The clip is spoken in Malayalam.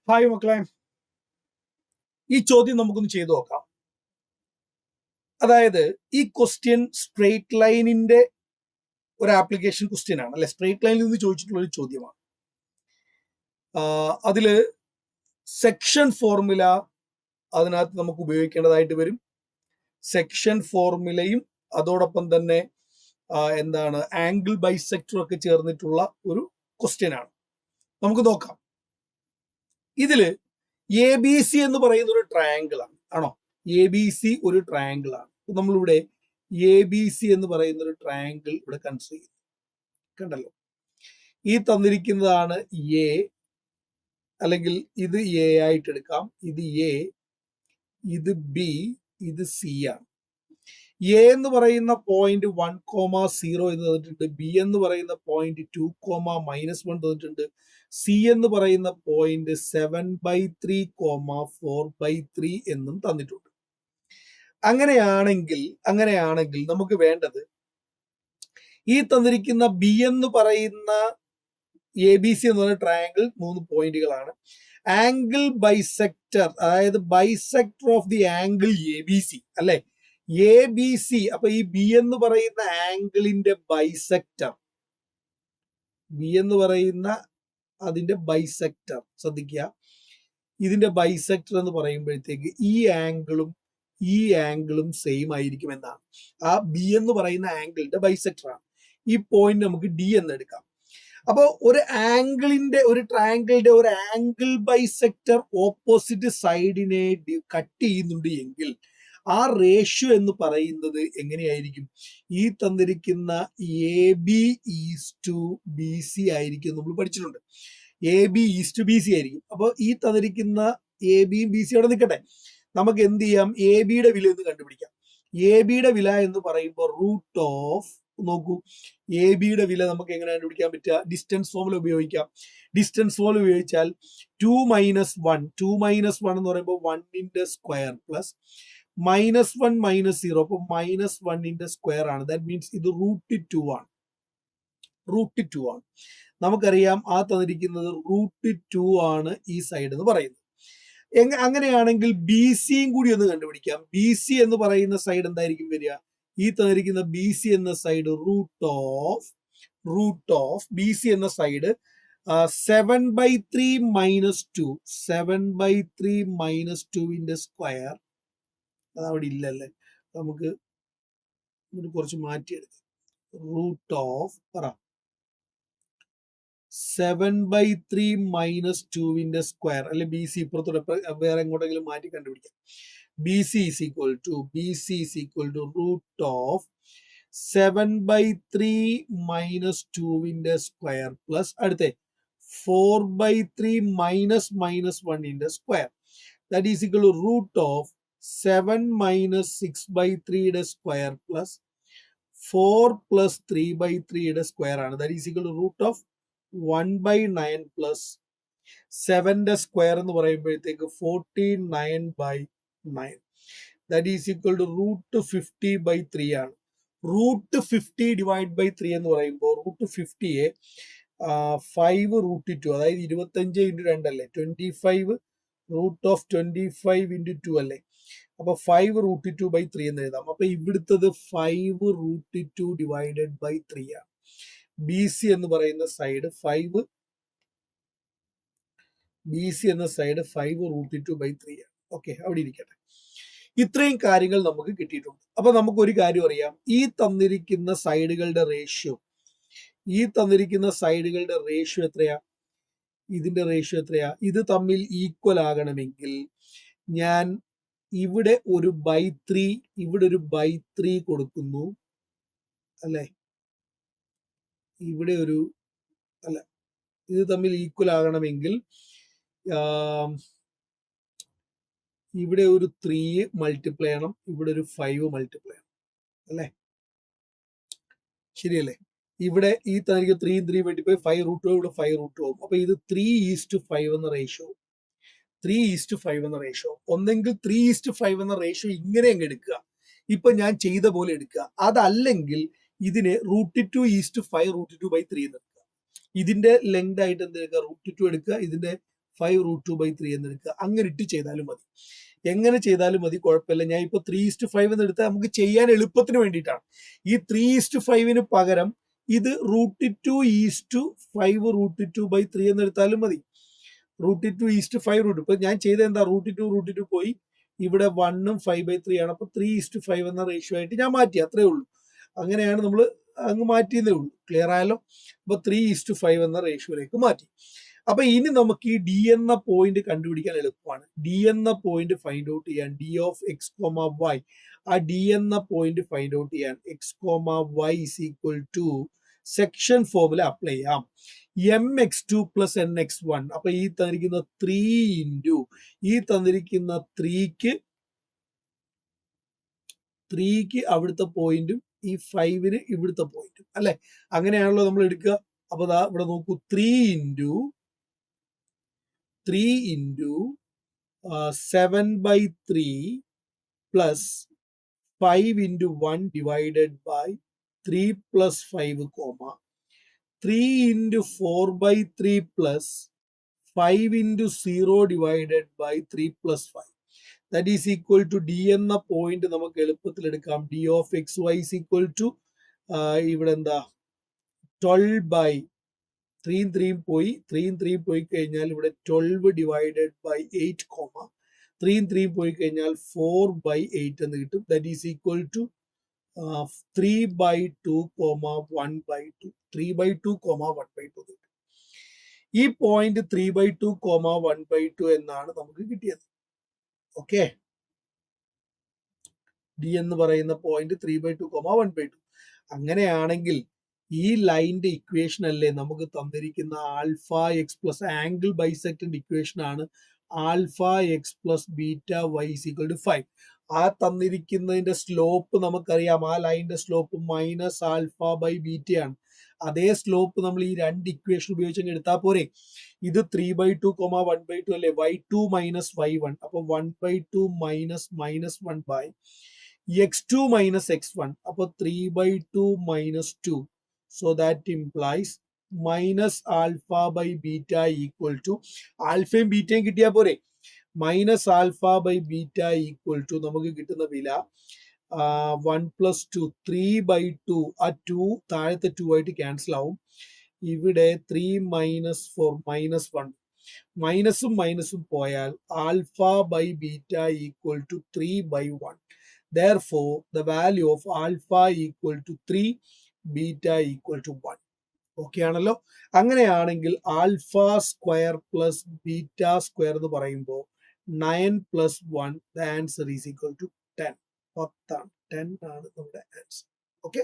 ഹായ് മക്കളെ, ഈ ചോദ്യം നമുക്കൊന്ന് ചെയ്തു നോക്കാം. അതായത് ഈ ക്വസ്റ്റ്യൻ സ്ട്രെയിറ്റ് ലൈനിന്റെ ഒരു ആപ്ലിക്കേഷൻ ക്വസ്റ്റ്യൻ ആണ് അല്ലെ. സ്ട്രെയിറ്റ് ലൈനിൽ നിന്ന് ചോദിച്ചിട്ടുള്ള ഒരു ചോദ്യമാണ്. അതില് സെക്ഷൻ ഫോർമുല അതിനകത്ത് നമുക്ക് ഉപയോഗിക്കേണ്ടതായിട്ട് വരും. സെക്ഷൻ ഫോർമുലയും അതോടൊപ്പം തന്നെ എന്താണ് ആംഗിൾ ബൈസെക്ടറും ഒക്കെ ചേർന്നിട്ടുള്ള ഒരു ക്വസ്റ്റ്യൻ ആണ്. നമുക്ക് നോക്കാം. ഇതില് എ ബി സി എന്ന് പറയുന്ന ഒരു ട്രയാങ്കിൾ ആണ്. ആണോ? എ ബി സി ഒരു ട്രയാങ്കിൾ ആണ്. നമ്മളിവിടെ എ ബി സി എന്ന് പറയുന്ന ഒരു ട്രയാങ്കിൾ ഇവിടെ കൺസിഡർ ചെയ്യുന്നു. കണ്ടല്ലോ, ഈ തന്നിരിക്കുന്നതാണ് എ, അല്ലെങ്കിൽ ഇത് എ ആയിട്ട് എടുക്കാം. ഇത് എ, ഇത് ബി, ഇത് സി ആണ്. എ എന്ന് പറയുന്ന പോയിന്റ് 1,0 എന്ന് തന്നിട്ടുണ്ട്. ബി എന്ന് പറയുന്ന പോയിന്റ് 2,-1 തന്നിട്ടുണ്ട്. സി എന്ന് പറയുന്ന പോയിന്റ് 7/3, 4/3 എന്നും തന്നിട്ടുണ്ട്. അങ്ങനെയാണെങ്കിൽ നമുക്ക് വേണ്ടത് ഈ തന്നിരിക്കുന്ന ബി എന്ന് പറയുന്ന എ ബി സി എന്ന് പറയുന്ന ട്രയാങ്കിൾ 3 പോയിന്റുകളാണ്. ആംഗിൾ ബൈസെക്ടർ, അതായത് bisector of the angle A B C അല്ലെ, എ ബി സി. അപ്പൊ ഈ ബി എന്ന് പറയുന്ന ആംഗിളിന്റെ ബൈസെക്ടർ, ബി എന്ന് പറയുന്ന അതിന്റെ ബൈസെക്ടർ ശ്രദ്ധിക്കുക, ഇതിന്റെ ബൈസെക്ടർ എന്ന് പറയുമ്പോഴത്തേക്ക് ഈ ആംഗിളും സെയിം ആയിരിക്കും എന്നാണ്. ആ ബി എന്ന് പറയുന്ന ആംഗിളിന്റെ ബൈസെക്ടർ ആണ്. ഈ പോയിന്റ് നമുക്ക് ഡി എന്ന് എടുക്കാം. അപ്പോൾ ഒരു ട്രയാങ്കിളിന്റെ ഒരു ആംഗിൾ ബൈസെക്ടർ ഓപ്പോസിറ്റ് സൈഡിനെ കട്ട് ചെയ്യുന്നുണ്ട് എങ്കിൽ ആ റേഷ്യോ എന്ന് പറയുന്നത് എങ്ങനെയായിരിക്കും? ഈ തന്നിരിക്കുന്ന A B is to B C ആയിരിക്കും. നമ്മൾ പഠിച്ചിട്ടുണ്ട്, A B is to B C ആയിരിക്കും. അപ്പോൾ ഈ തന്നിരിക്കുന്ന എ ബിയും ബി സിയും അവിടെ നിൽക്കട്ടെ. നമുക്ക് എന്ത് ചെയ്യാം? എ ബിയുടെ വില എന്ന് കണ്ടുപിടിക്കാം. എ ബിയുടെ വില എന്ന് പറയുമ്പോൾ റൂട്ട് ഓഫ്, നോക്കൂ, എ ബിയുടെ വില നമുക്ക് എങ്ങനെ കണ്ടുപിടിക്കാൻ പറ്റുക? ഡിസ്റ്റൻസ് ഫോർമുല ഉപയോഗിക്കാം. ഡിസ്റ്റൻസ് ഫോർമുല ഉപയോഗിച്ചാൽ 2 - 1, 2 - 1 എന്ന് പറയുമ്പോൾ 1ന്റെ സ്ക്വയർ പ്ലസ് -1 - 0, അപ്പോൾ -1ന്റെ സ്ക്വയർ ആണ്. ദാറ്റ് മീൻസ് ഇത് √2 ആണ്. √2 ആണ്. നമുക്കറിയാം ആ തന്നിരിക്കുന്നത് √2 ആണ് ഈ സൈഡ് എന്ന് പറയുന്നത്. അങ്ങനെയാണെങ്കിൽ ബി സിയും കൂടി ഒന്ന് കണ്ടുപിടിക്കാം. ബി സി എന്ന് പറയുന്ന സൈഡ് എന്തായിരിക്കും വരിക? ഈ തന്നിരിക്കുന്ന ബി സി എന്ന side root of B C എന്ന സൈഡ് 7/3 - 2, 7/3 - 2ന്റെ സ്ക്വയർ. അതവിടെ ഇല്ലല്ലേ, നമുക്ക് കുറച്ച് മാറ്റിയെടുക്കാം. റൂട്ട് ഓഫ് 7/3 - 2ന്റെ സ്ക്വയർ, അല്ലെ ബി സി ഇപ്പുറത്തോടെ വേറെ എങ്ങോട്ടെങ്കിലും മാറ്റി കണ്ടുപിടിക്കാം. B C is equal to root of 7/3 - 2ന്റെ സ്ക്വയർ പ്ലസ് അടുത്ത 4/3 - -1ന്റെ square. That is equal to root of 7 - 6/3യുടെ സ്ക്വയർ പ്ലസ് 4 + 3/3യുടെ സ്ക്വയർ ആണ്. That is equal to root of 1/9 plus 7ന്റെ സ്ക്വയർ എന്ന് പറയുമ്പോഴത്തേക്ക് 49/9. That is equal to root 50/3 ആണ്. റൂട്ട് 50 ഡിവൈഡ് ബൈ 3 എന്ന് പറയുമ്പോൾ റൂട്ട് 50യെ 5 √2, അതായത് 25 × 2 അല്ലേ, 25 റൂട്ട് ഓഫ് 25 × 2 അല്ലേ, അപ്പൊ 5 √2/3 എന്ന് എഴുതാം. അപ്പൊ ഇവിടുത്തത് 5 √2 ഡിവൈഡഡ് ബൈ 3 ആണ്. ബി സി എന്ന് പറയുന്ന സൈഡ് 5 √2/3 ആണ്. ഓക്കെ, അവിടെ ഇരിക്കട്ടെ. ഇത്രയും കാര്യങ്ങൾ നമുക്ക് കിട്ടിയിട്ടുണ്ട്. അപ്പൊ നമുക്ക് ഒരു കാര്യം അറിയാം, ഈ തന്നിരിക്കുന്ന സൈഡുകളുടെ റേഷ്യോ എത്രയാ? ഇതിന്റെ റേഷ്യോ എത്രയാ? ഇത് തമ്മിൽ ഈക്വൽ ആകണമെങ്കിൽ ഞാൻ ഇവിടെ ഒരു /3, ഇവിടെ ഒരു /3 കൊടുക്കുന്നു അല്ലെ, ഇവിടെ ഒരു അല്ല, ഇത് തമ്മിൽ ഈക്വൽ ആകണമെങ്കിൽ ഇവിടെ ഒരു 3 മൾട്ടിപ്ലൈ ചെയ്യണം, ഇവിടെ ഒരു 5 മൾട്ടിപ്ലൈ ചെയ്യണം അല്ലെ, ശരിയല്ലേ? ഇവിടെ ഈ തനിക്ക് 3 3 വെട്ടിപ്പോയി 5 √2, ഇവിടെ 5 √2 ആവും. അപ്പൊ ഇത് 3:5 എന്ന റേഷ്യോ, 3:5 എന്ന റേഷ്യോ. ഒന്നെങ്കിൽ 3:5 എന്ന റേഷ്യോ ഇങ്ങനെ അങ്ങ് എടുക്കുക, ഇപ്പൊ ഞാൻ ചെയ്ത പോലെ എടുക്കുക. അതല്ലെങ്കിൽ ഇതിനെ √2:5 √2/3 എന്ന് എടുക്കുക. ഇതിന്റെ ലെങ്ത് ആയിട്ട് എന്ത് എടുക്കുക? √2 എടുക്കുക, ഇതിന്റെ 5√2/3 എന്ന് എടുക്കുക. അങ്ങനെ ഇട്ട് ചെയ്താലും മതി. എങ്ങനെ ചെയ്താലും മതി, കുഴപ്പമില്ല. ഞാൻ ഇപ്പോൾ 3:5 എന്ന് എടുത്താൽ നമുക്ക് ചെയ്യാൻ എളുപ്പത്തിന് വേണ്ടിയിട്ടാണ്. ഈ 3:5 പകരം ഇത് √2:5√2/3 എന്ന് എടുത്താലും മതി. √2:5 ഇപ്പൊ ഞാൻ ചെയ്ത എന്താ, √2 പോയി ഇവിടെ 1ഉം 5/3 ആണ്. അപ്പൊ 3:5 എന്ന റേഷ്യോ ആയിട്ട് ഞാൻ മാറ്റി, അത്രേ ഉള്ളൂ. അങ്ങനെയാണ് നമ്മൾ അങ്ങ് മാറ്റിയതേ ഉള്ളൂ. ക്ലിയർ ആയല്ലോ? അപ്പൊ 3:5 എന്ന റേഷ്യോയിലേക്ക് മാറ്റി. അപ്പൊ ഇനി നമുക്ക് ഈ ഡി എന്ന പോയിന്റ് കണ്ടുപിടിക്കാൻ എളുപ്പമാണ്. ഡി എന്ന പോയിന്റ് ഫൈൻഡ് ഔട്ട് ചെയ്യാൻ d(x,y) ആ ഡി എന്ന പോയിന്റ് ഫൈൻഡ് ഔട്ട് ചെയ്യാൻ x,y = സെക്ഷൻ ഫോർമുല അപ്ലൈ ചെയ്യാം. mx2 + nx1. അപ്പൊ ഈ തന്നിരിക്കുന്ന 3 ഇൻറ്റു ഈ തന്നിരിക്കുന്ന 3ക്ക് അവിടുത്തെ പോയിന്റും ഈ 5ന് ഇവിടുത്തെ പോയിന്റും അല്ലെ, അങ്ങനെയാണല്ലോ നമ്മൾ എടുക്കുക. അപ്പൊ ദാ ഇവിടെ നോക്കൂ, 3 into 7/3 plus 5 into 1 divided by 3 + 5, 3 into 4/3 plus 5 into 0 divided by 3 + 5. That is equal to D എന്ന പോയിന്റ് നമുക്ക് എളുപ്പത്തിൽ എടുക്കാം. d(x,y) = ഇവിടെ എന്താ 12/3 പോയി കഴിഞ്ഞാൽ ഇവിടെ 12 ഡിവൈഡഡ് ബൈ 8, 3 പോയി കഴിഞ്ഞാൽ 4/8 എന്ന് കിട്ടും. That is equal to 3/2, 1/2. 3/2, 1/2 കിട്ടും. ഈ പോയിന്റ് 3/2, 1/2 എന്നാണ് നമുക്ക് കിട്ടിയത്. ഓക്കെ, ഡി എന്ന് പറയുന്ന പോയിന്റ് 3/2, 1/2. അങ്ങനെയാണെങ്കിൽ ഈ ലൈനിന്റെ ഇക്വേഷൻ അല്ലേ നമുക്ക് തന്നിരിക്കുന്ന α(x) പ്ലസ് ആംഗിൾ ബൈസെക്ടറിന്റെ ഇക്വേഷൻ ആണ് α(x + βy) = 5. ആ തന്നിരിക്കുന്നതിന്റെ സ്ലോപ്പ് നമുക്കറിയാം. ആ ലൈനിന്റെ സ്ലോപ്പ് -α/β ആണ്. അതേ സ്ലോപ്പ് നമ്മൾ ഈ രണ്ട് ഇക്വേഷൻ ഉപയോഗിച്ച് എടുത്താൽ പോരെ. ഇത് 3/2, 1/2 അല്ലേ, y2 - y1. അപ്പൊ 1/2 -1 ബൈ x2 - x1. അപ്പൊ 3/2 - 2. So that implies -α/β = ആൽഫയും ബീറ്റയും കിട്ടിയാൽ പോരെ. -α/β = നമുക്ക് കിട്ടുന്ന വില 1 + 2, 3/2. ആ 2 താഴത്തെ 2 ആയിട്ട് ക്യാൻസൽ ആവും. ഇവിടെ 3 - 4 -1. മൈനസും മൈനസും പോയാൽ α/β = 3/1. Therefore, the value of α = 3, β = 1. Okay ആണല്ലോ? അങ്ങനെയാണെങ്കിൽ α² + β² എന്ന് പറയുമ്പോൾ 9 + 1, the answer is equal to 10. 10 ആണ് നമ്മുടെ ആൻസർ. ഓക്കെ.